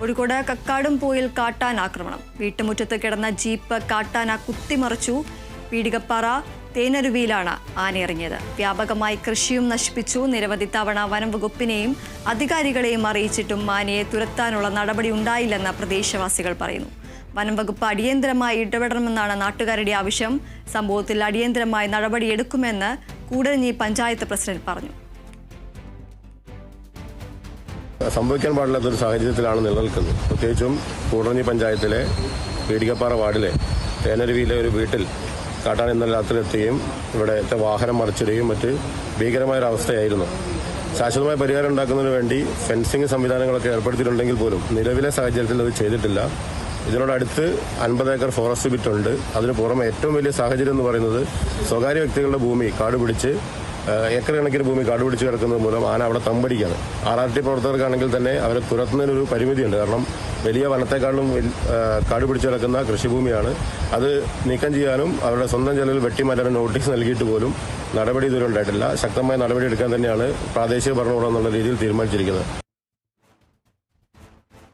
കോഴിക്കോട് കക്കാടുംപോയിൽ കാട്ടാനാക്രമണം. വീട്ടുമുറ്റത്ത് കിടന്ന ജീപ്പ് കാട്ടാന കുത്തിമറിച്ചു. പീടികപ്പാറ തേനരുവിയിലാണ് ആനയിറങ്ങിയത്. വ്യാപകമായി കൃഷിയും നശിപ്പിച്ചു. നിരവധി തവണ വനം വകുപ്പിനെയും അധികാരികളെയും അറിയിച്ചിട്ടും ആനയെ തുരത്താനുള്ള നടപടി ഉണ്ടായില്ലെന്ന് പ്രദേശവാസികൾ പറയുന്നു. വനം വകുപ്പ് അടിയന്തരമായി ഇടപെടണമെന്നാണ് നാട്ടുകാരുടെ ആവശ്യം. സംഭവത്തിൽ അടിയന്തരമായി നടപടിയെടുക്കുമെന്ന് കൂടരഞ്ഞി പഞ്ചായത്ത് പ്രസിഡന്റ് പറഞ്ഞു. സംഭവിക്കാൻ പാടില്ലാത്തൊരു സാഹചര്യത്തിലാണ് നിലനിൽക്കുന്നത്. പ്രത്യേകിച്ചും കൂടരഞ്ഞി പഞ്ചായത്തിലെ പീടികപ്പാറ വാർഡിലെ തേനരുവിയിലെ ഒരു വീട്ടിൽ കാട്ടാൻ ഇന്നലെ രാത്രി എത്തുകയും ഇവിടുത്തെ വാഹനം മറിച്ചിടുകയും മറ്റ് ഭീകരമായൊരവസ്ഥയായിരുന്നു. ശാശ്വതമായ പരിഹാരം ഉണ്ടാക്കുന്നതിന് വേണ്ടി ഫെൻസിംഗ് സംവിധാനങ്ങളൊക്കെ ഏർപ്പെടുത്തിയിട്ടുണ്ടെങ്കിൽ പോലും നിലവിലെ സാഹചര്യത്തിൽ അത് ചെയ്തിട്ടില്ല. ഇതിനോടടുത്ത് 50 ഏക്കർ ഫോറസ്റ്റ് ബിറ്റ് ഉണ്ട്. അതിന് പുറമെ ഏറ്റവും വലിയ സാഹചര്യം എന്ന് പറയുന്നത് സ്വകാര്യ വ്യക്തികളുടെ ഭൂമി കാട് പിടിച്ച് ഏക്കർ കണക്കിന് ഭൂമി കാട് പിടിച്ച് കിടക്കുന്നത് മൂലം ആന അവിടെ തമ്പടിക്കുകയാണ്. RRT പ്രവർത്തകർക്കാണെങ്കിൽ തന്നെ അവരെ തുരത്തുന്നതിനൊരു പരിമിതിയുണ്ട്. കാരണം വലിയ വനത്തെക്കാളും കാട് പിടിച്ച് കിടക്കുന്ന കൃഷിഭൂമിയാണ്. അത് നീക്കം ചെയ്യാനും അവരുടെ സ്വന്തം ചെലവിൽ വെട്ടിമാറ്റാനും നോട്ടീസ് നൽകിയിട്ട് പോലും നടപടി ഇതുവരെ ഉണ്ടായിട്ടില്ല. ശക്തമായ നടപടി എടുക്കാൻ തന്നെയാണ് പ്രാദേശിക ഭരണകൂടം എന്നുള്ള രീതിയിൽ തീരുമാനിച്ചിരിക്കുന്നത്.